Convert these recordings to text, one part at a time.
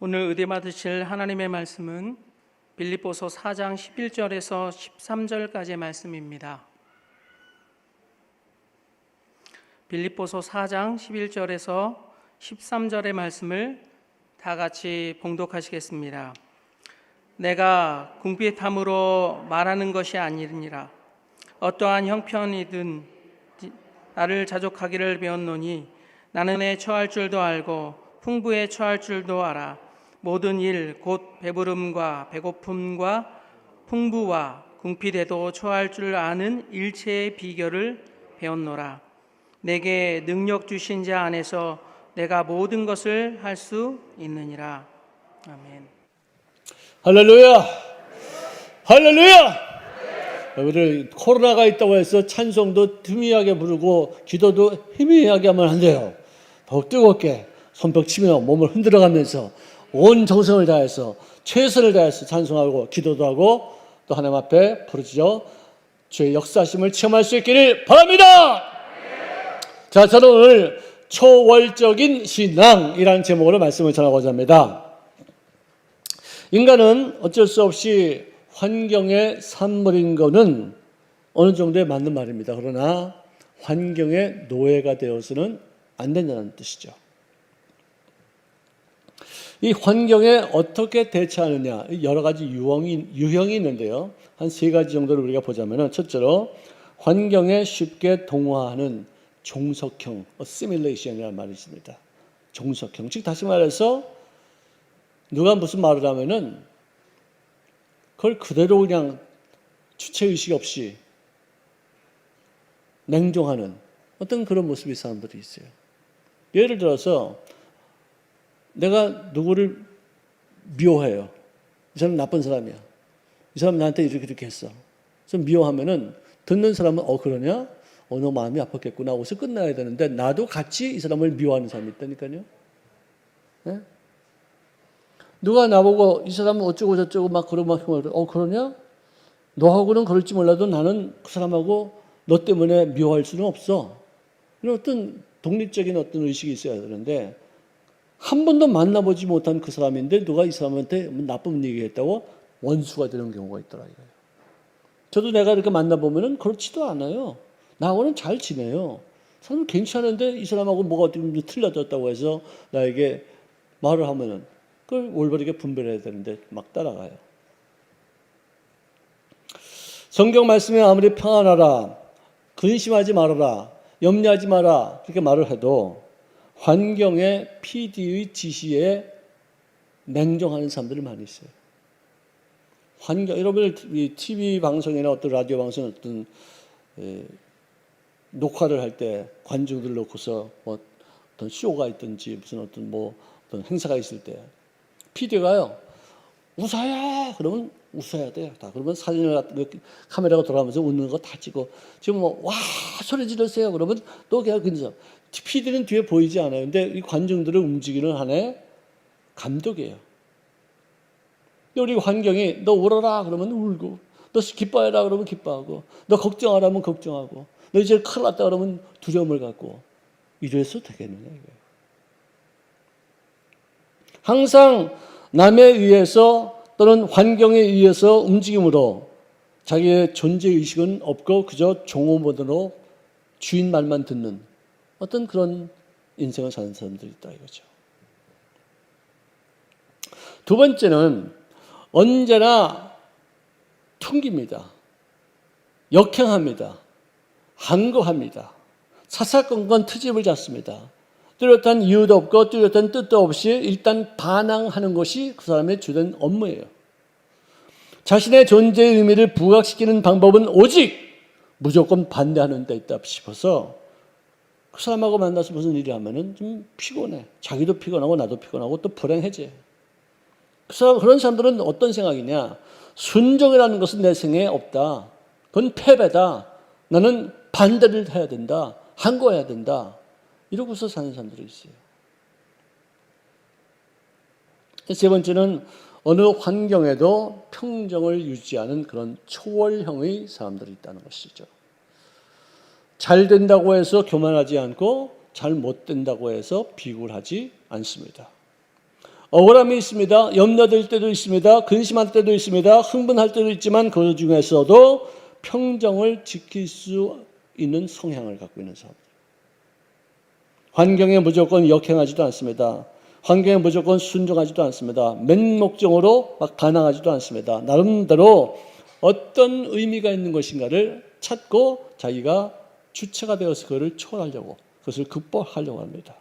오늘 은혜 받으실 하나님의 말씀은 빌립보서 4장 11절에서 13절까지의 말씀입니다. 빌립보서 4장 11절에서 13절의 말씀을 다 같이 봉독하시겠습니다. 내가 궁핍함으로 말하는 것이 아니니라. 어떠한 형편이든 나를 자족하기를 배웠노니 나는 내 처할 줄도 알고 풍부에 처할 줄도 알아. 모든 일 곧 배부름과 배고픔과 풍부와 궁핍에도 처할 줄 아는 일체의 비결을 배웠노라. 내게 능력 주신 자 안에서 내가 모든 것을 할 수 있느니라. 아멘. 할렐루야! 할렐루야! 여러분들 코로나가 있다고 해서 찬송도 희미하게 부르고 기도도 희미하게 하면 안 돼요. 더욱 뜨겁게 손뼉 치며 몸을 흔들어가면서 온 정성을 다해서 최선을 다해서 찬송하고 기도도 하고 또 하나님 앞에 부르짖어 주의 역사심을 체험할 수 있기를 바랍니다. 자, 저는 오늘 초월적인 신앙이라는 제목으로 말씀을 전하고자 합니다. 인간은 어쩔 수 없이 환경의 산물인 것은 어느 정도에 맞는 말입니다. 그러나 환경의 노예가 되어서는 안 된다는 뜻이죠. 이 환경에 어떻게 대처하느냐, 여러 가지 유형이 있는데요. 한 세 가지 정도를 우리가 보자면, 첫째로 환경에 쉽게 동화하는 종속형, assimilation이라는 말이 있습니다. 종속형, 즉 다시 말해서 누가 무슨 말을 하면은 그걸 그대로 그냥 주체의식 없이 냉정하는 어떤 그런 모습의 사람들이 있어요. 예를 들어서 내가 누구를 미워해요. 이 사람 나쁜 사람이야. 이 사람 나한테 이렇게 했어. 그래서 미워하면은 듣는 사람은 그러냐? 너 마음이 아팠겠구나 하고서 끝나야 되는데 나도 같이 이 사람을 미워하는 사람이 있다니까요. 네? 누가 나보고 이 사람은 어쩌고 저쩌고 막 그러면 그러냐? 너하고는 그럴지 몰라도 나는 그 사람하고 너 때문에 미워할 수는 없어. 이런 어떤 독립적인 어떤 의식이 있어야 되는데 한 번도 만나보지 못한 그 사람인데 누가 이 사람한테 나쁜 얘기했다고 원수가 되는 경우가 있더라 이거예요. 저도 내가 이렇게 만나보면은 그렇지도 않아요. 나하고는 잘 지내요. 사람 괜찮은데 이 사람하고 뭐가 좀 틀려졌다고 해서 나에게 말을 하면은 그걸 올바르게 분별해야 되는데 막 따라가요. 성경 말씀에 아무리 평안하라, 근심하지 말아라, 염려하지 마라 그렇게 말을 해도 환경의 PD의 지시에 냉정하는 사람들이 많이 있어요. 여러분들 TV 방송이나 어떤 라디오 방송 어떤 녹화를 할 때 관중들 놓고서 어떤 쇼가 있든지 무슨 어떤 행사가 있을 때 PD가요 웃어야 그러면 웃어야 돼요. 다 그러면 사진을 카메라가 돌아가면서 웃는 거 다 찍고 지금 와 소리 지르세요 그러면 또 그냥 근처 PD는 뒤에 보이지 않아요. 근데 이 관중들을 움직이는 한에 감독이에요. 우리 환경이 너 울어라 그러면 울고 너 기뻐해라 그러면 기뻐하고 너 걱정하라면 걱정하고 너 이제 큰일 났다 그러면 두려움을 갖고 이래서 되겠느냐 이거예요. 항상 남에 의해서 또는 환경에 의해서 움직임으로 자기의 존재의식은 없고 그저 종업원으로 주인 말만 듣는 어떤 그런 인생을 사는 사람들이 있다 이거죠. 두 번째는 언제나 퉁깁니다. 역행합니다. 항거합니다. 사사건건 트집을 잡습니다. 뚜렷한 이유도 없고 뚜렷한 뜻도 없이 일단 반항하는 것이 그 사람의 주된 업무예요. 자신의 존재의 의미를 부각시키는 방법은 오직 무조건 반대하는 데 있다 싶어서 그 사람하고 만나서 무슨 일을 하면은 좀 피곤해. 자기도 피곤하고 나도 피곤하고 또 불행해져. 그런 사람들은 어떤 생각이냐? 순종이라는 것은 내 생에 없다. 그건 패배다. 나는 반대를 해야 된다. 항거해야 된다. 이러고서 사는 사람들이 있어요. 세 번째는 어느 환경에도 평정을 유지하는 그런 초월형의 사람들이 있다는 것이죠. 잘 된다고 해서 교만하지 않고 잘 못 된다고 해서 비굴하지 않습니다. 억울함이 있습니다. 염려될 때도 있습니다. 근심할 때도 있습니다. 흥분할 때도 있지만 그 중에서도 평정을 지킬 수 있는 성향을 갖고 있는 사람. 환경에 무조건 역행하지도 않습니다. 환경에 무조건 순종하지도 않습니다. 맹목적으로 막 반항하지도 않습니다. 나름대로 어떤 의미가 있는 것인가를 찾고 자기가 주체가 되어서 그것을 초월하려고, 그것을 극복하려고 합니다.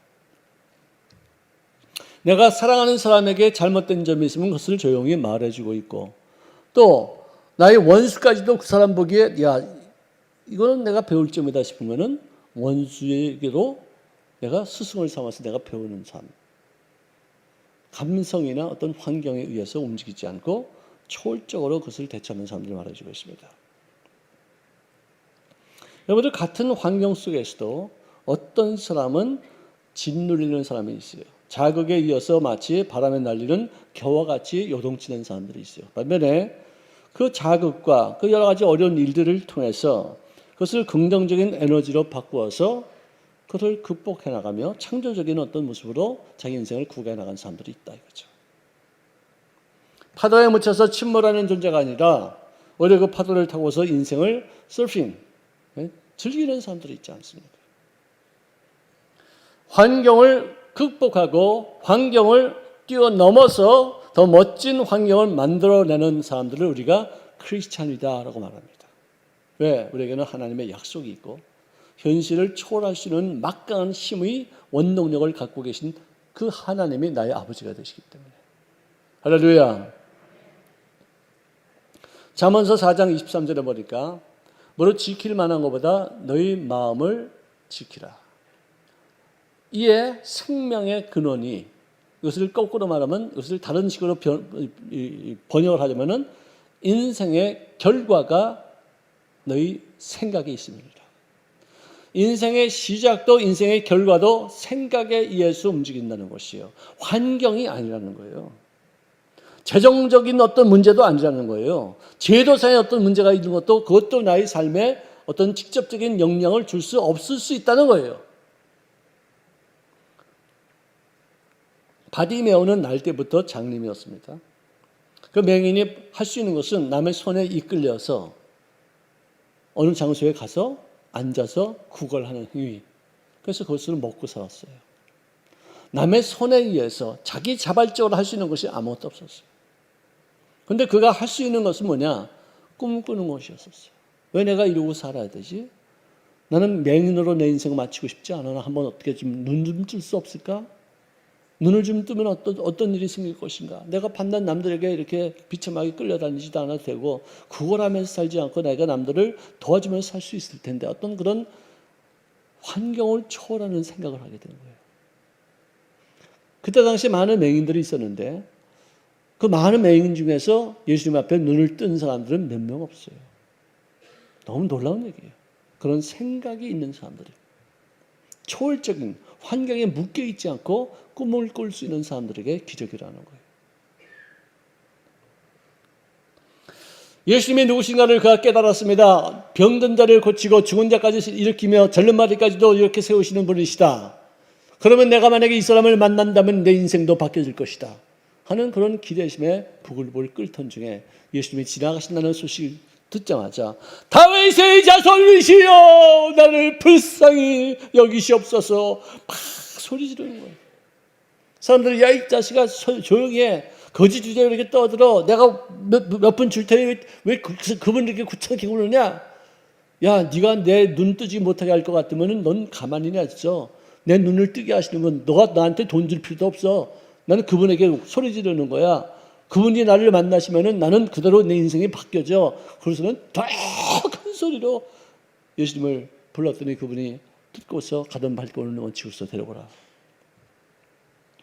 내가 사랑하는 사람에게 잘못된 점이 있으면 그것을 조용히 말해주고 있고, 또 나의 원수까지도 그 사람 보기에 야, 이거는 내가 배울 점이다 싶으면은 원수에게로 내가 스승을 삼아서 내가 배우는 삶. 감성이나 어떤 환경에 의해서 움직이지 않고 초월적으로 그것을 대처하는 사람들을 말해주고 있습니다. 여러분들 같은 환경 속에서도 어떤 사람은 짓눌리는 사람이 있어요. 자극에 이어서 마치 바람에 날리는 겨와 같이 요동치는 사람들이 있어요. 반면에 그 자극과 그 여러 가지 어려운 일들을 통해서 그것을 긍정적인 에너지로 바꾸어서 그것을 극복해 나가며 창조적인 어떤 모습으로 자기 인생을 구가해 나간 사람들이 있다 이거죠. 파도에 묻혀서 침몰하는 존재가 아니라 오히려 그 파도를 타고서 인생을 서핑, 즐기는 사람들이 있지 않습니까? 환경을 극복하고 환경을 뛰어넘어서 더 멋진 환경을 만들어내는 사람들을 우리가 크리스찬이다라고 말합니다. 왜? 우리에게는 하나님의 약속이 있고 현실을 초월할 수 있는 막강한 힘의 원동력을 갖고 계신 그 하나님이 나의 아버지가 되시기 때문에. 할렐루야. 잠언서 4장 23절에 보니까 무릇 지킬 만한 것보다 너희 마음을 지키라. 이에 생명의 근원이, 이것을 거꾸로 말하면, 이것을 다른 식으로 번역을 하려면은 인생의 결과가 너희 생각에 있습니다. 인생의 시작도 인생의 결과도 생각에 의해서 움직인다는 것이에요. 환경이 아니라는 거예요. 재정적인 어떤 문제도 아니라는 거예요. 제도상의 어떤 문제가 있는 것도 그것도 나의 삶에 어떤 직접적인 영향을 줄 수 없을 수 있다는 거예요. 바디메오는 날 때부터 장님이었습니다. 그 맹인이 할 수 있는 것은 남의 손에 이끌려서 어느 장소에 가서 앉아서 구걸하는 행위. 그래서 그것을 먹고 살았어요. 남의 손에 의해서 자기 자발적으로 할 수 있는 것이 아무것도 없었어요. 그런데 그가 할 수 있는 것은 뭐냐? 꿈꾸는 것이었었어요. 왜 내가 이러고 살아야 되지? 나는 맹인으로 내 인생을 마치고 싶지 않아. 한번 어떻게 좀 눈 좀 뜰 수 없을까? 눈을 좀 뜨면 어떤 일이 생길 것인가? 내가 판단 남들에게 이렇게 비참하게 끌려다니지도 않아도 되고 구걸하면서 살지 않고 내가 남들을 도와주면서 살 수 있을 텐데 어떤 그런 환경을 초월하는 생각을 하게 되는 거예요. 그때 당시 많은 맹인들이 있었는데 그 많은 맹인 중에서 예수님 앞에 눈을 뜬 사람들은 몇 명 없어요. 너무 놀라운 얘기예요. 그런 생각이 있는 사람들이. 초월적인 환경에 묶여있지 않고 꿈을 꿀 수 있는 사람들에게 기적이라는 거예요. 예수님이 누구신가를 그가 깨달았습니다. 병든 자를 고치고 죽은 자까지 일으키며 절름마리까지도 이렇게 세우시는 분이시다. 그러면 내가 만약에 이 사람을 만난다면 내 인생도 바뀌어질 것이다 하는 그런 기대심에 부글부글 끓던 중에 예수님이 지나가신다는 소식을 듣자마자 다윗의 자손이시여 나를 불쌍히 여기시옵소서 막 소리 지르는 거예요. 사람들이 야 이 자식아 조용히 해. 거짓 주제로 이렇게 떠들어. 내가 몇 분 줄 테니 왜 그분 이렇게 구차하게 그러냐? 야 네가 내 눈 뜨지 못하게 할 것 같으면 넌 가만히 놔있어. 내 눈을 뜨게 하시는 건 너가 나한테 돈 줄 필요도 없어. 나는 그분에게 소리 지르는 거야. 그분이 나를 만나시면은 나는 그대로 내 인생이 바뀌어져. 그래서는 더 큰 소리로 예수님을 불렀더니 그분이 듣고서 가던 발걸음을 멈추고서 데려오라.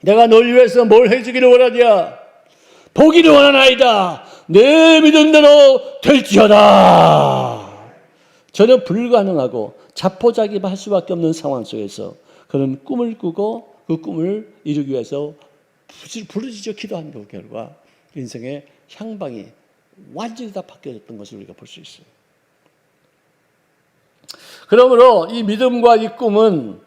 내가 널 위해서 뭘 해주기를 원하냐? 보기를 원하나이다. 내 믿은 대로 될지어다. 전혀 불가능하고 자포자기할 수밖에 없는 상황 속에서 그는 꿈을 꾸고 그 꿈을 이루기 위해서 부르짖어 기도한 결과 인생의 향방이 완전히 다 바뀌어졌던 것을 우리가 볼 수 있어요. 그러므로 이 믿음과 이 꿈은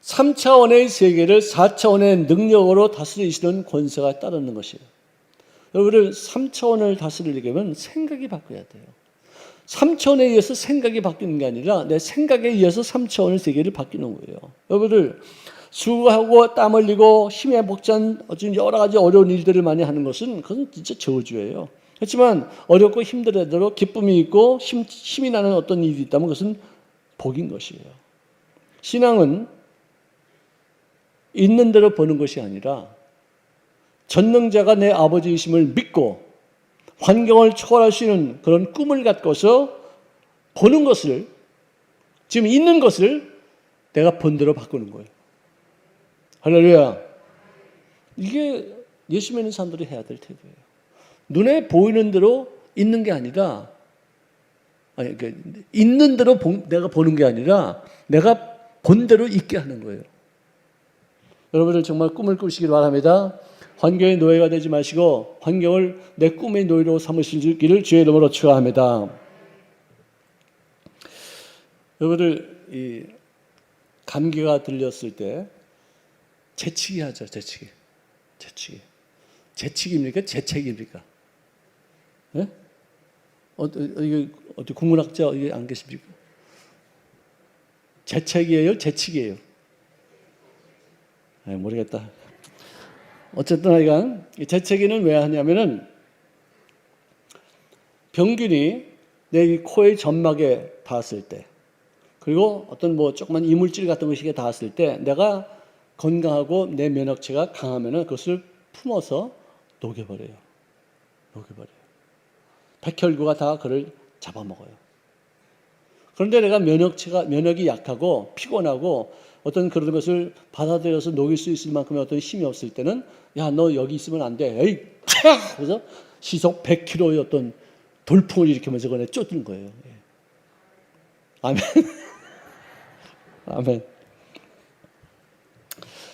3차원의 세계를 4차원의 능력으로 다스리시는 권세가 따르는 것이에요. 여러분들 3차원을 다스리려면 생각이 바뀌어야 돼요. 3차원에 의해서 생각이 바뀌는 게 아니라 내 생각에 의해서 3차원의 세계를 바뀌는 거예요. 여러분들 수고하고 땀 흘리고 힘에 벅찬 어떤 여러 가지 어려운 일들을 많이 하는 것은 그건 진짜 저주예요. 그렇지만 어렵고 힘들어도 기쁨이 있고 힘이 나는 어떤 일이 있다면 그것은 복인 것이에요. 신앙은 있는 대로 보는 것이 아니라 전능자가 내 아버지이심을 믿고 환경을 초월할 수 있는 그런 꿈을 갖고서 보는 것을, 지금 있는 것을 내가 본 대로 바꾸는 거예요. 할렐루야. 이게 예수 믿는 사람들이 해야 될 태도예요. 눈에 보이는 대로 있는 게 아니라, 있는 대로 내가 보는 게 아니라 내가 본 대로 있게 하는 거예요. 여러분들 정말 꿈을 꾸시길 바랍니다. 환경의 노예가 되지 마시고 환경을 내 꿈의 노예로 삼으시기를 주의 이름으로 축원합니다. 여러분들 이 감기가 들렸을 때 재치기 하죠. 재치기입니까? 재채기입니까? 예? 이게 어디 국문학자 이게 안 계십니까? 재채기예요? 재치기예요? 모르겠다. 어쨌든 하여간 재채기는 왜 하냐면은 병균이 내 코의 점막에 닿았을 때, 그리고 어떤 뭐 조그만 이물질 같은 것이 닿았을 때 내가 건강하고 내 면역체가 강하면은 그것을 품어서 녹여버려요. 백혈구가 다 그를 잡아먹어요. 그런데 내가 면역이 약하고 피곤하고 어떤 그런 것을 받아들여서 녹일 수 있을 만큼의 어떤 힘이 없을 때는 야, 너 여기 있으면 안 돼. 에이, 캬! 그래서 시속 100km의 어떤 돌풍을 일으키면서 그걸 쫓는 거예요. 예. 아멘. 아멘.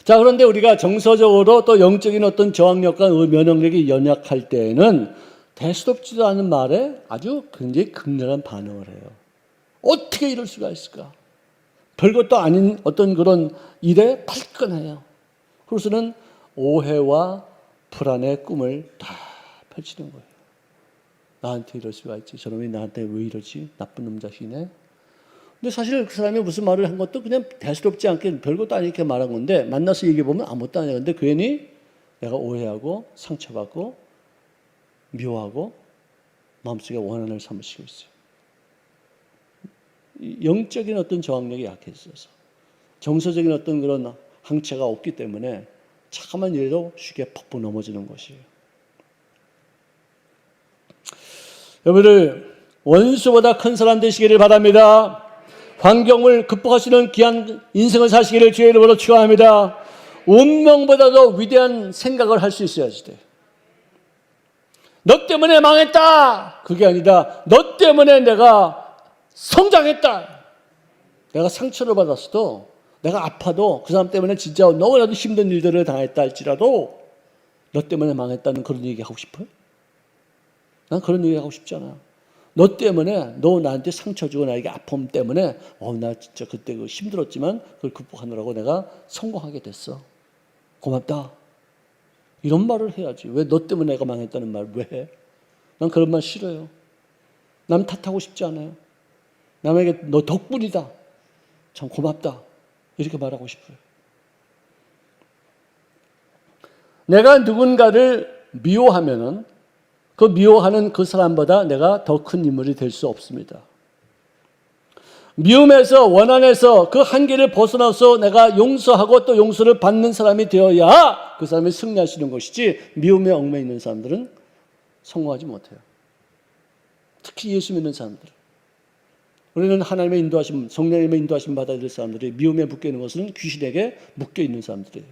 자, 그런데 우리가 정서적으로 또 영적인 어떤 저항력과 면역력이 연약할 때에는 대수롭지도 않은 말에 아주 굉장히 극렬한 반응을 해요. 어떻게 이럴 수가 있을까? 별것도 아닌 어떤 그런 일에 발끈해요. 그래서는 오해와 불안의 꿈을 다 펼치는 거예요. 나한테 이럴 수가 있지. 저놈이 나한테 왜 이러지? 나쁜 놈 자식이네. 근데 사실 그 사람이 무슨 말을 한 것도 그냥 대수롭지 않게 별것도 아니게 말한 건데 만나서 얘기해보면 아무것도 아니야. 근데 괜히 내가 오해하고 상처받고 미워하고 마음속에 원한을 삼으시고 있어요. 영적인 어떤 저항력이 약해져서 정서적인 어떤 그런 항체가 없기 때문에 잠깐만 일도 쉽게 퍽퍽 넘어지는 것이에요. 여러분들 원수보다 큰 사람 되시기를 바랍니다. 환경을 극복하시는 귀한 인생을 사시기를 주의 이름으로 축원합니다. 운명보다도 위대한 생각을 할 수 있어야지 돼. 너 때문에 망했다. 그게 아니라 너 때문에 내가 성장했다. 내가 상처를 받았어도 내가 아파도 그 사람 때문에 진짜 너무나도 힘든 일들을 당했다 할지라도 너 때문에 망했다는 그런 얘기 하고 싶어요? 난 그런 얘기 하고 싶지 않아. 너 때문에 너 나한테 상처 주고 나에게 아픔 때문에 나 진짜 그때 힘들었지만 그걸 극복하느라고 내가 성공하게 됐어. 고맙다. 이런 말을 해야지. 왜 너 때문에 내가 망했다는 말 왜 해? 난 그런 말 싫어요. 남 탓하고 싶지 않아요. 남에게 너 덕분이다. 참 고맙다. 이렇게 말하고 싶어요. 내가 누군가를 미워하면은 그 미워하는 그 사람보다 내가 더 큰 인물이 될 수 없습니다. 미움에서 원한에서 그 한계를 벗어나서 내가 용서하고 또 용서를 받는 사람이 되어야 그 사람이 승리할 수 있는 것이지 미움에 얽매여 있는 사람들은 성공하지 못해요. 특히 예수 믿는 사람들. 우리는 하나님의 인도하심, 성령님의 인도하심 받아야 될 사람들이 미움에 묶여 있는 것은 귀신에게 묶여 있는 사람들이에요.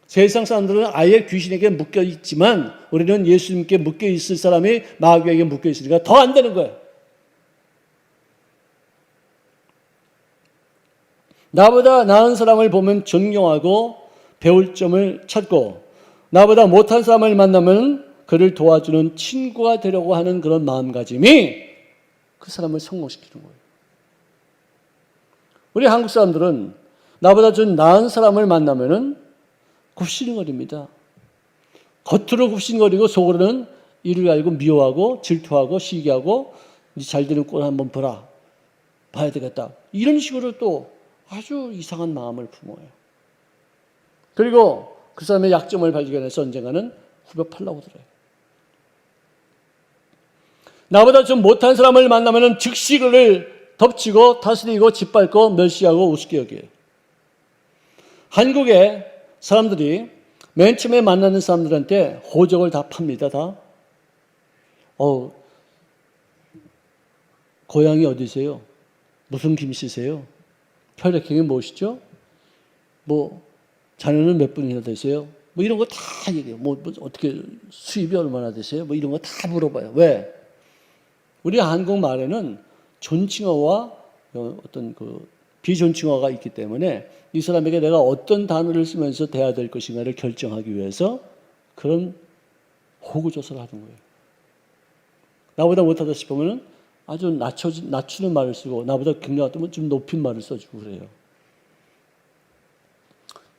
세상 사람들은 아예 귀신에게 묶여 있지만 우리는 예수님께 묶여 있을 사람이 마귀에게 묶여 있으니까 더 안 되는 거예요. 나보다 나은 사람을 보면 존경하고 배울 점을 찾고 나보다 못한 사람을 만나면 그를 도와주는 친구가 되려고 하는 그런 마음가짐이 그 사람을 성공시키는 거예요. 우리 한국 사람들은 나보다 좀 나은 사람을 만나면은 굽신거립니다. 겉으로 굽신거리고 속으로는 이를 알고 미워하고 질투하고 시기하고 잘 되는 꼴 한번 봐야 되겠다. 이런 식으로 또 아주 이상한 마음을 품어요. 그리고 그 사람의 약점을 발견해서 언젠가는 후벼 팔라고 들어요. 나보다 좀 못한 사람을 만나면 즉시 그를 덮치고 다스리고 짓밟고 멸시하고 우습게 여겨요. 한국의 사람들이 맨 처음에 만나는 사람들한테 호적을 다 팝니다. 다. 고향이 어디세요? 무슨 김씨세요? 혈액형이 무엇이죠? 자녀는 몇 분이나 되세요? 이런 거 다 얘기해요. 어떻게 수입이 얼마나 되세요? 이런 거 다 물어봐요. 왜? 우리 한국말에는 존칭어와 어떤 비존칭어가 있기 때문에 이 사람에게 내가 어떤 단어를 쓰면서 대해야 될 것인가를 결정하기 위해서 그런 호구조사를 하는 거예요. 나보다 못하다 싶으면 아주 낮추는 말을 쓰고 나보다 경력하면 좀 높인 말을 써주고 그래요.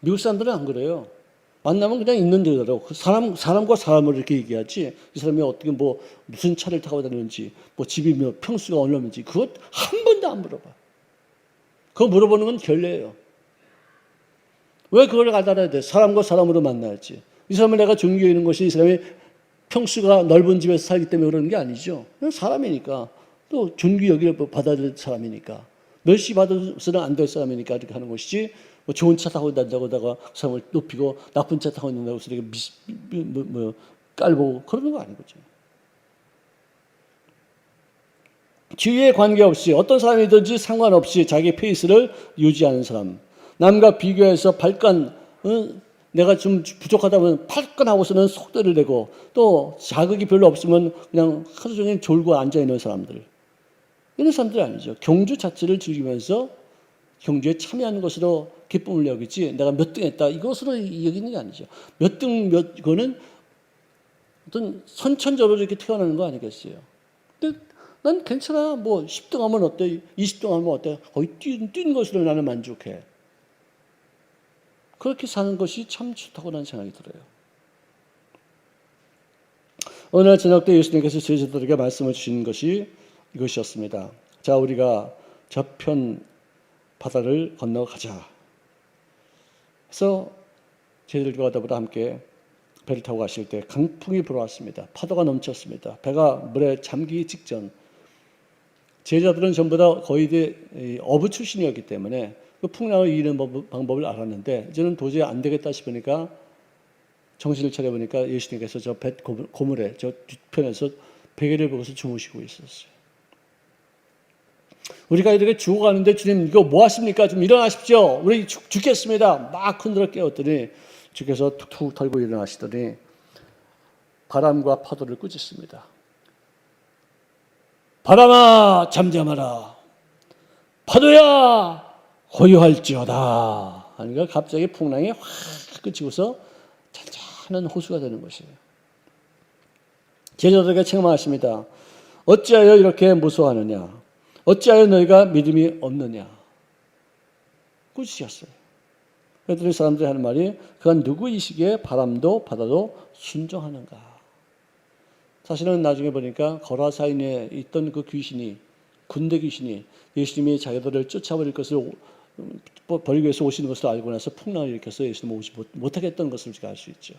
미국 사람들은 안 그래요. 만나면 그냥 있는 대로 사람과 사람을 이렇게 얘기하지 이 사람이 어떻게 무슨 차를 타고 다니는지 집이 평수가 얼마인지 그것 한 번도 안 물어봐. 그거 물어보는 건 결례예요. 왜 그걸 알아야 돼? 사람과 사람으로 만나야지. 이 사람을 내가 존경하는 것이 이 사람이 평수가 넓은 집에서 살기 때문에 그러는 게 아니죠. 그냥 사람이니까 또 존귀 여기를 받아야 될 사람이니까 멸시 받아서는 안 될 사람이니까 이렇게 하는 것이지 좋은 차 타고 다닌다고 다가 사람을 높이고 나쁜 차 타고 있는다고 해서 이렇게 깔보고 그러는 거 아니거죠. 지위에 관계없이 어떤 사람이든지 상관없이 자기 페이스를 유지하는 사람. 남과 비교해서 내가 좀 부족하다면 발끈하고서는 속도를 내고 또 자극이 별로 없으면 그냥 하루 종일 졸고 앉아있는 사람들. 이런 사람들이 아니죠. 경주 자체를 즐기면서 경주에 참여하는 것으로 기쁨을 여기지 내가 몇 등 했다 이것으로 여기는 게 아니죠. 그거는 어떤 선천적으로 이렇게 태어나는 거 아니겠어요. 근데 난 괜찮아. 10등 하면 어때? 20등 하면 어때? 거의 뛴 것으로 나는 만족해. 그렇게 사는 것이 참 좋다고 나는 생각이 들어요. 어느 날 저녁 때 예수님께서 제자들에게 말씀을 주신 것이 이것이었습니다. 자, 우리가 저편 바다를 건너가자. 그래서 제자들과 더불어 함께 배를 타고 가실 때 강풍이 불어왔습니다. 파도가 넘쳤습니다. 배가 물에 잠기기 직전. 제자들은 전부 다 거의 어부 출신이었기 때문에 그 풍랑을 이기는 방법을 알았는데 이제는 도저히 안 되겠다 싶으니까 정신을 차려보니까 예수님께서 저 배 고물에 저 뒤편에서 베개를 보고서 주무시고 있었어요. 우리가 이렇게 죽어가는데 주님 이거 뭐 하십니까? 좀 일어나십시오. 우리 죽겠습니다. 막 흔들어 깨웠더니 주께서 툭툭 털고 일어나시더니 바람과 파도를 꾸짖습니다. 바람아 잠잠하라. 파도야 고요할지어다. 그러니까 갑자기 풍랑이 확 그치고서 잔잔한 호수가 되는 것이에요. 제자들에게 책망하십니다. 어찌하여 이렇게 무서워하느냐? 어찌하여 너희가 믿음이 없느냐? 꾸짖으셨어요. 그랬더니 사람들이 하는 말이 그가 누구이시기에 바람도 바다도 순종하는가? 사실은 나중에 보니까 거라사인에 있던 그 귀신이 군대 귀신이 예수님이 자기들을 쫓아버릴 것을 버리기 위해서 오시는 것을 알고 나서 풍랑을 일으켜서 예수님 오지 못하게 했던 것을 우리가 알 수 있죠.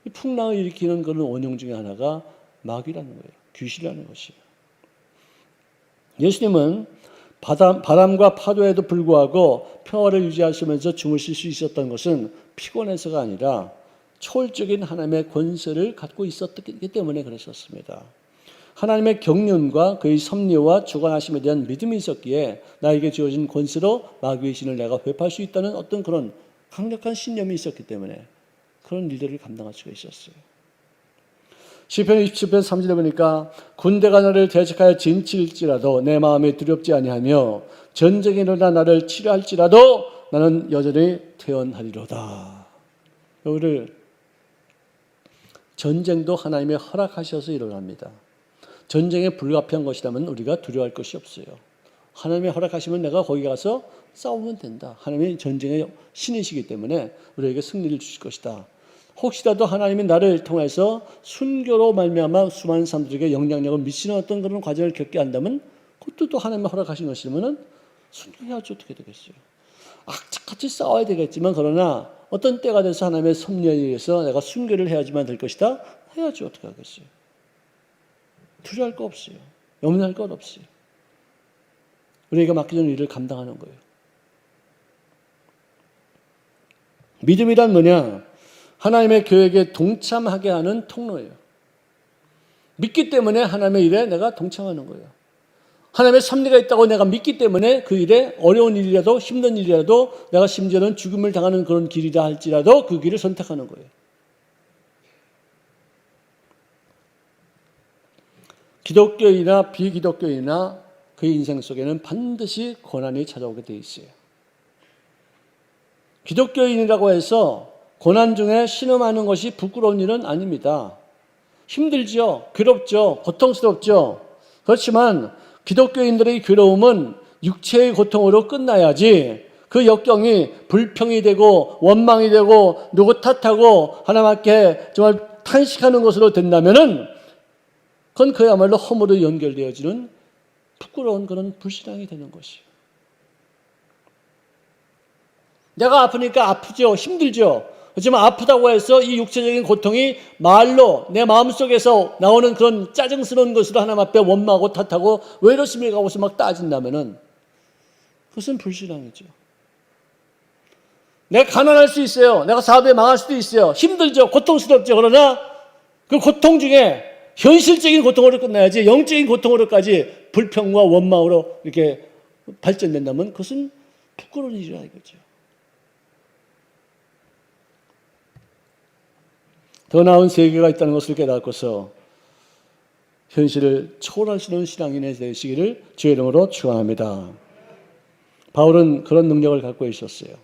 이 풍랑을 일으키는 그런 원흉 중에 하나가 마귀라는 거예요. 귀신이라는 것이에요. 예수님은 바람과 파도에도 불구하고 평화를 유지하시면서 주무실 수 있었던 것은 피곤해서가 아니라 초월적인 하나님의 권세를 갖고 있었기 때문에 그랬었습니다. 하나님의 경륜과 그의 섭리와 주관하심에 대한 믿음이 있었기에 나에게 주어진 권세로 마귀의 신을 내가 회파할 수 있다는 어떤 그런 강력한 신념이 있었기 때문에 그런 일들을 감당할 수가 있었어요. 시편 27편 3절에 보니까 군대가 나를 대적하여 진칠지라도 내 마음이 두렵지 아니하며 전쟁이 일어나 나를 치료할지라도 나는 여전히 태연하리로다. 우리를 전쟁도 하나님의 허락하셔서 일어납니다. 전쟁에 불가피한 것이라면 우리가 두려워할 것이 없어요. 하나님의 허락하시면 내가 거기 가서 싸우면 된다. 하나님이 전쟁의 신이시기 때문에 우리에게 승리를 주실 것이다. 혹시라도 하나님이 나를 통해서 순교로 말미암아 수많은 사람들에게 영향력을 미치는 어떤 그런 과정을 겪게 한다면 그것도 또 하나님이 허락하신 것이면은 순교해야지 어떻게 되겠어요. 악착같이 싸워야 되겠지만 그러나 어떤 때가 돼서 하나님의 섭리에 의해서 내가 순교를 해야지만 될 것이다. 해야지 어떻게 하겠어요. 두려워할 거 없어요. 염려할 것 없어요. 우리에게 맡겨진 일을 감당하는 거예요. 믿음이란 뭐냐? 하나님의 계획에 동참하게 하는 통로예요. 믿기 때문에 하나님의 일에 내가 동참하는 거예요. 하나님의 섭리가 있다고 내가 믿기 때문에 그 일에 어려운 일이라도 힘든 일이라도 내가 심지어는 죽음을 당하는 그런 길이라 할지라도 그 길을 선택하는 거예요. 기독교인이나 비기독교인이나 그의 인생 속에는 반드시 고난이 찾아오게 돼 있어요. 기독교인이라고 해서 고난 중에 신음하는 것이 부끄러운 일은 아닙니다. 힘들죠. 괴롭죠. 고통스럽죠. 그렇지만 기독교인들의 괴로움은 육체의 고통으로 끝나야지 그 역경이 불평이 되고 원망이 되고 누구 탓하고 하나님께 정말 탄식하는 것으로 된다면은 그건 그야말로 허물로 연결되어지는 부끄러운 그런 불신앙이 되는 것이에요. 내가 아프니까 아프죠. 힘들죠. 하지만 아프다고 해서 이 육체적인 고통이 말로 내 마음속에서 나오는 그런 짜증스러운 것으로 하나님 앞에 원망하고 탓하고 왜 이러십니까 하고서 막 따진다면은 그것은 불신앙이죠. 내가 가난할 수 있어요. 내가 사업에 망할 수도 있어요. 힘들죠. 고통스럽죠. 그러나 그 고통 중에 현실적인 고통으로 끝나야지 영적인 고통으로까지 불평과 원망으로 이렇게 발전된다면 그것은 부끄러운 일이라 이거죠. 더 나은 세계가 있다는 것을 깨닫고서 현실을 초월할 수 있는 신앙인이 되시기를 주의 이름으로 축원합니다. 바울은 그런 능력을 갖고 있었어요.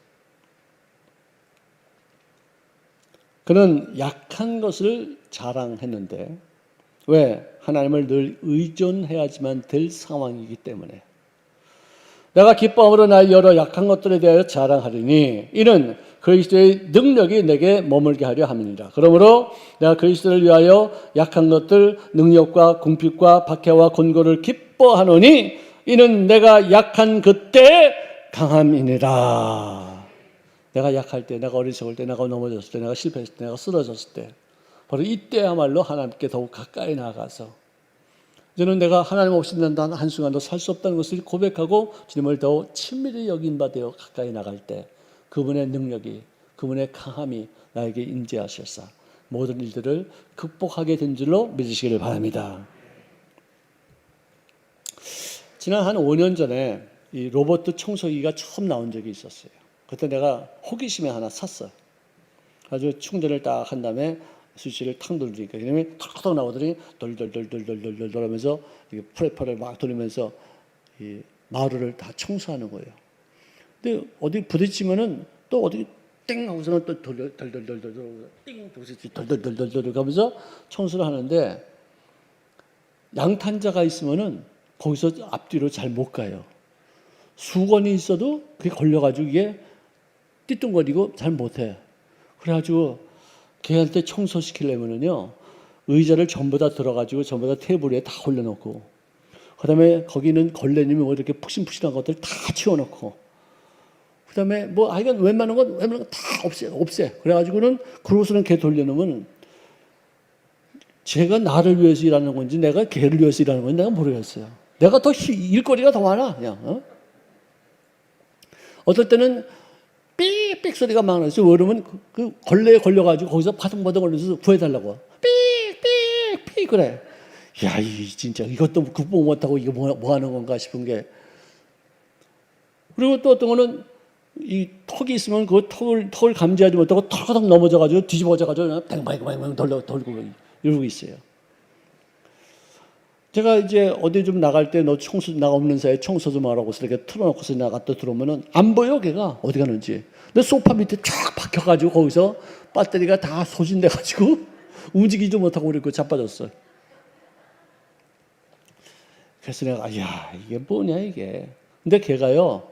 그는 약한 것을 자랑했는데 왜? 하나님을 늘 의존해야지만 될 상황이기 때문에. 내가 기뻐함으로 나의 여러 약한 것들에 대하여 자랑하리니 이는 그리스도의 능력이 내게 머물게 하려 함이니라. 그러므로 내가 그리스도를 위하여 약한 것들 능력과 궁핍과 박해와 곤고를 기뻐하노니 이는 내가 약한 그때 강함이니라. 내가 약할 때, 내가 어리석을 때, 내가 넘어졌을 때, 내가 실패했을 때, 내가 쓰러졌을 때 바로 이때야말로 하나님께 더욱 가까이 나아가서 저는 내가 하나님 없이 난 한순간도 살 수 없다는 것을 고백하고 주님을 더 친밀히 여긴 바 되어 가까이 나갈 때 그분의 능력이, 그분의 강함이 나에게 임재하셔서 모든 일들을 극복하게 된 줄로 믿으시기를 바랍니다. 지난 한 5년 전에 이 로봇 청소기가 처음 나온 적이 있었어요. 그때 내가 호기심에 하나 샀어요. 아주 충전을 딱 한 다음에 스위치를 탁 누르니까 그다음에 탁탁 나오더니 덜덜덜덜덜덜 하면서 프레퍼를 막 돌리면서 이 마루를 다 청소하는 거예요. 근데 어디 부딪히면은 또 어디 땡 하고서는 또 덜덜덜덜덜 띵 덜덜덜덜 하면서 청소를 하는데 양탄자가 있으면은 거기서 앞뒤로 잘 못 가요. 수건이 있어도 그게 걸려가지고 이게 띠뚱거리고 잘 못해. 그래가지고 걔한테 청소시키려면은요, 의자를 전부 다 들어가지고 전부 다 테이블 위에 다 올려놓고, 그 다음에 거기는 걸레님이 뭐 이렇게 푹신푹신한 것들 다 치워놓고, 그 다음에 뭐 하여간 웬만한 건 다 없애. 그래가지고는 그러고서는 걔 돌려놓으면 제가 나를 위해서 일하는 건지 내가 걔를 위해서 일하는 건지 내가 모르겠어요. 내가 더 일거리가 더 많아. 그냥. 어떨 때는 삑삑 소리가 막 나서 그러면 그 걸레에 걸려가지고 거기서 바둥바둥 걸려서 구해달라고. 삑삑삑 그래. 야, 진짜 이것도 극복 못하고 이거 뭐 하는 건가 싶은 게. 그리고 또 어떤 거는 이 턱이 있으면 그 턱을 감지하지 못하고 턱 넘어져가지고 뒤집어져가지고 뱅뱅뱅뱅 돌고 이러고 있어요. 제가 이제 어디 좀 나갈 때 너 청소 나가 없는 사이에 청소 좀 하라고 이렇게 틀어놓고서 나갔다 들어오면은 안 보여 걔가 어디 가는지. 근데 소파 밑에 쫙 박혀가지고 거기서 배터리가 다 소진돼가지고 움직이지도 못하고 그렇게 자빠졌어요. 그래서 내가 야 이게 뭐냐 이게. 근데 걔가요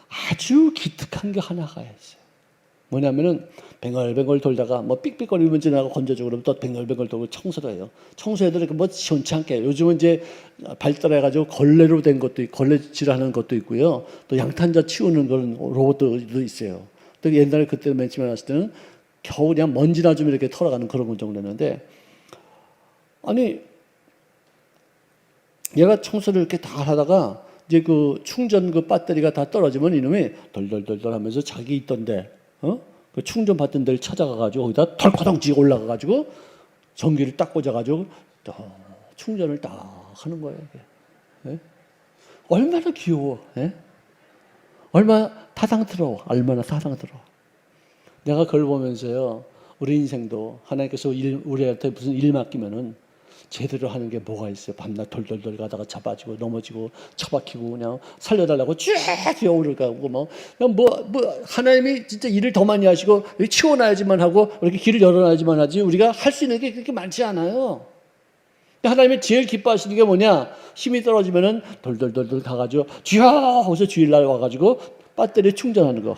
아주 기특한 게 하나가 있어요. 뭐냐면은 뱅글뱅글 돌다가 뭐 삑삑거리면 지나가 건져주고 그러면 또 뱅글뱅글 돌고 청소를 해요. 청소해도 뭐 시원치 않게. 요즘은 이제 발달해가지고 걸레로 된 것도 있고, 걸레질하는 것도 있고요. 또 양탄자 치우는 그런 로봇도 있어요. 또 옛날에 그때 맨 처음에 나왔을 때는 겨우 그냥 먼지나 좀 이렇게 털어가는 그런 건 정도 했는데, 아니, 얘가 청소를 이렇게 다 하다가 이제 그 충전 그 배터리가 다 떨어지면 이놈이 덜덜덜덜 하면서 자기 있던데, 그 충전 받던 데를 찾아가가지고 거기다 덜커덩지 올라가가지고 전기를 딱 꽂아가지고 또 충전을 딱 하는 거예요. 예? 얼마나 귀여워. 예? 얼마나 사상스러워. 얼마나 사상스러워. 내가 그걸 보면서요, 우리 인생도 하나님께서 우리한테 무슨 일 맡기면은 제대로 하는 게 뭐가 있어요? 밤낮 돌돌돌 가다가 잡아지고 넘어지고 처박히고 그냥 살려달라고 쭉 기어오르고 뭐 하나님이 진짜 일을 더 많이 하시고 치워놔야지만 하고 이렇게 길을 열어놔야지만 하지 우리가 할 수 있는 게 그렇게 많지 않아요. 하나님이 제일 기뻐하시는 게 뭐냐? 힘이 떨어지면은 돌돌돌돌 가가지고 주여 하고서 주일날 와가지고 배터리 충전하는 거.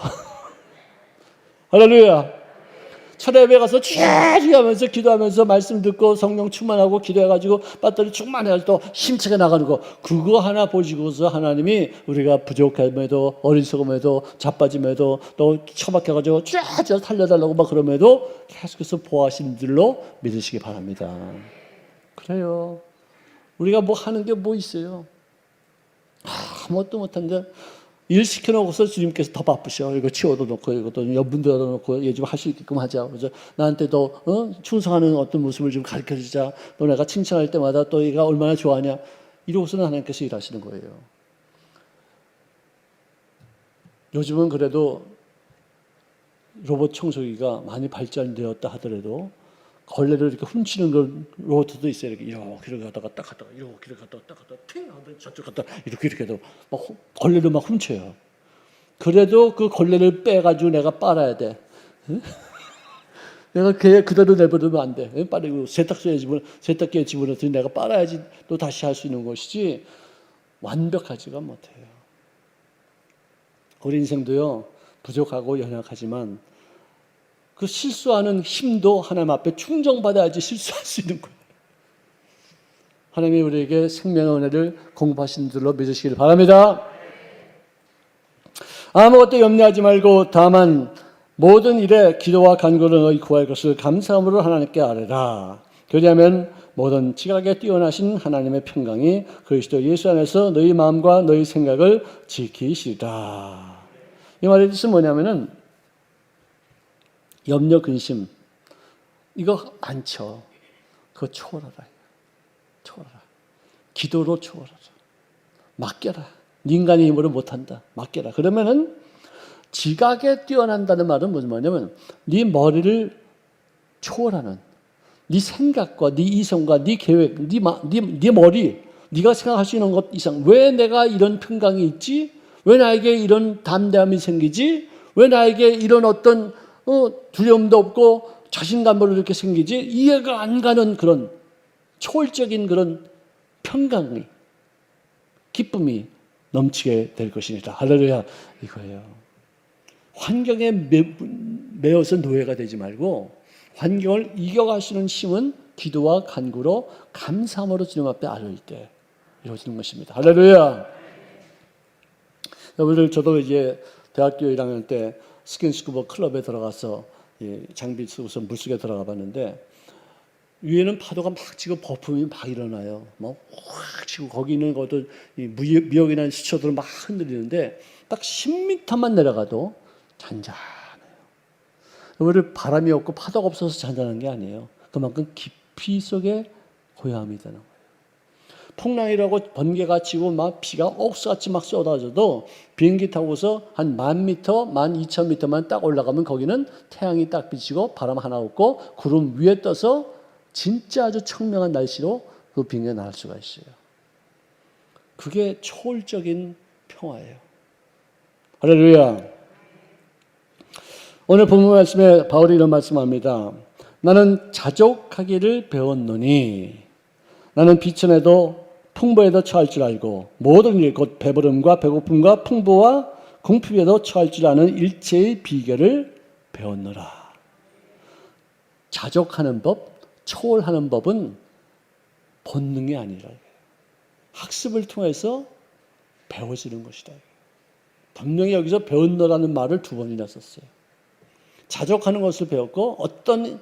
할렐루야. 철야 예배 가서 주야주야 하면서 기도하면서 말씀 듣고 성령 충만하고 기도해가지고 배터리 충만해가지고 또 힘차게 나가는 거, 그거 하나 보시고서 하나님이 우리가 부족함에도 어리석음에도 자빠짐에도 또 처박혀가지고 쫙쫙 살려달라고 막 그럼에도 계속해서 보호하시는 줄로 믿으시기 바랍니다. 그래요. 우리가 뭐 하는 게 뭐 있어요? 아무것도 못한데 일 시켜놓고서 주님께서 더 바쁘셔. 이거 치워도 놓고 이것도 연분도 넣어놓고 얘 좀 할 수 있게끔 하자. 그래서 나한테 더 충성하는 어떤 모습을 좀 가르쳐주자. 또 내가 칭찬할 때마다 또 얘가 얼마나 좋아하냐. 이러고서는 하나님께서 일하시는 거예요. 요즘은 그래도 로봇 청소기가 많이 발전되었다 하더라도 걸레를 이렇게 훔치는 그 로봇도 있어요. 이렇게 갔다가 딱 갔다가 이렇게 갔다가 딱 갔다가 팅 하면 저쪽 갔다 이렇게 해도 막 걸레를 막 훔쳐요. 그래도 그 걸레를 빼가지고 내가 빨아야 돼. 내가 그대로 내버리면 안 돼. 빠르고 세탁기에 집어넣어서 내가 빨아야지 또 다시 할 수 있는 것이지 완벽하지가 못해요. 우리 인생도요, 부족하고 연약하지만 그 실수하는 힘도 하나님 앞에 충정받아야지 실수할 수 있는 거예요. 하나님이 우리에게 생명의 은혜를 공급하신 줄로 믿으시길 바랍니다. 아무것도 염려하지 말고 다만 모든 일에 기도와 간구를 너희 구할 것을 감사함으로 하나님께 아뢰라. 그리하면 모든 지각에 뛰어나신 하나님의 평강이 그리스도 예수 안에서 너희 마음과 너희 생각을 지키시리라. 이 말의 뜻은 뭐냐면은 염려, 근심 이거 많죠. 그거 초월하라. 초월하라. 기도로 초월하라. 맡겨라. 네 인간의 힘으로 못한다. 맡겨라. 그러면은 지각에 뛰어난다는 말은 무슨 말이냐면 네 머리를 초월하는, 네 생각과 네 이성과 네 계획, 네 머리, 네가 생각할 수 있는 것 이상, 왜 내가 이런 평강이 있지? 왜 나에게 이런 담대함이 생기지? 왜 나에게 이런 어떤 두려움도 없고 자신감으로 이렇게 생기지? 이해가 안 가는 그런 초월적인 그런 평강이, 기쁨이 넘치게 될 것입니다. 할렐루야. 이거예요. 환경에 매여서 노예가 되지 말고 환경을 이겨가시는 힘은 기도와 간구로 감사함으로 주님 앞에 아뢰일 때 이루어지는 것입니다. 할렐루야. 여러분들, 저도 이제 대학교 1학년 때 스킨스쿠버 클럽에 들어가서 장비 쓰고서 물속에 들어가 봤는데 위에는 파도가 막 치고 거품이 막 일어나요. 막 확 치고 거기 있는 것도 미역이나 수초들을 막 흔들리는데 딱 10m만 내려가도 잔잔해요. 여러분, 바람이 없고 파도가 없어서 잔잔한 게 아니에요. 그만큼 깊이 속에 고요함이 되는 거예요. 풍랑이라고 번개가 치고 막 비가 옥수같이 막 쏟아져도 비행기 타고서 한 1000m, 12,000m만 딱 올라가면 거기는 태양이 딱 비치고 바람 하나 없고 구름 위에 떠서 진짜 아주 청명한 날씨로 그 비행기가 날 수가 있어요. 그게 초월적인 평화예요. 할렐루야. 오늘 본문 말씀에 바울이 이런 말씀합니다. 나는 자족하기를 배웠노니 나는 비천에도 풍부에도 처할 줄 알고 모든 일 곧 배부름과 배고픔과 풍부와 궁핍에도 처할 줄 아는 일체의 비결을 배웠노라. 자족하는 법, 초월하는 법은 본능이 아니라 학습을 통해서 배워지는 것이다. 분명히 여기서 배웠노라는 말을 2번이나 썼어요. 자족하는 것을 배웠고 어떤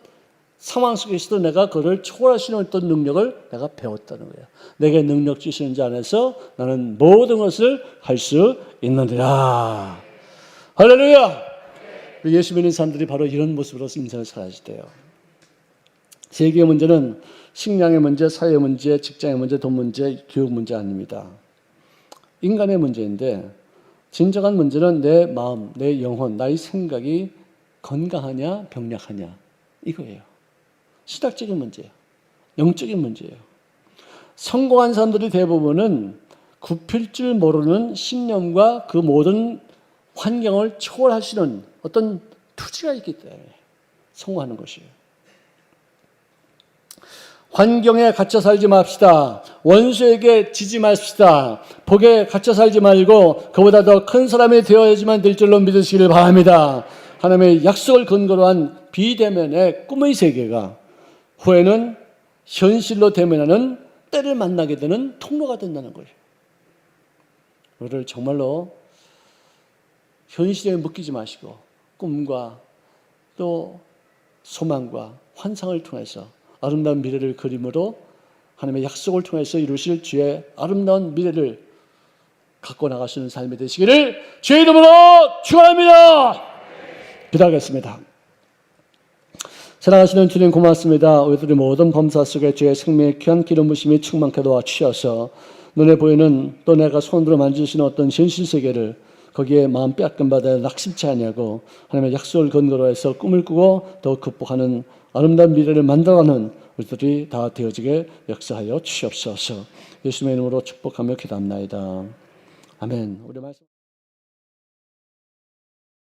상황 속에서도 내가 그를 초월할 수 있는 어떤 능력을 내가 배웠다는 거예요. 내게 능력 주시는 자 안에서 나는 모든 것을 할 수 있느니라. 할렐루야! 예수 믿는 사람들이 바로 이런 모습으로 인생을 살아야 돼요. 세계의 문제는 식량의 문제, 사회 문제, 직장의 문제, 돈 문제, 교육 문제 아닙니다. 인간의 문제인데 진정한 문제는 내 마음, 내 영혼, 나의 생각이 건강하냐 병약하냐 이거예요. 시각적인 문제예요. 영적인 문제예요. 성공한 사람들이 대부분은 굽힐 줄 모르는 신념과 그 모든 환경을 초월할 수 있는 어떤 투지가 있기 때문에 성공하는 것이에요. 환경에 갇혀 살지 맙시다. 원수에게 지지 맙시다. 복에 갇혀 살지 말고 그보다 더 큰 사람이 되어야지만 될 줄로 믿으시기를 바랍니다. 하나님의 약속을 근거로 한 비대면의 꿈의 세계가 후에는 현실로 대면하는 때를 만나게 되는 통로가 된다는 거예요. 우리를 정말로 현실에 묶이지 마시고 꿈과 또 소망과 환상을 통해서 아름다운 미래를 그림으로 하나님의 약속을 통해서 이루실 주의 아름다운 미래를 갖고 나가시는 삶이 되시기를 주의 이름으로 축원합니다. 기도하겠습니다. 사랑하시는 주님 고맙습니다. 우리들의 모든 범사 속에 주의 생명의 귀한 기름 부심이 충만케 도와주셔서 눈에 보이는 또 내가 손으로 만지시는 어떤 현실 세계를 거기에 마음 빼앗긴 바다 낙심치 아니하고 하나님의 약속을 근거로 해서 꿈을 꾸고 더 극복하는 아름다운 미래를 만들어가는 우리들이 다 되어지게 역사하여 주시옵소서. 예수님의 이름으로 축복하며 기도합나이다. 아멘. 우리 말씀.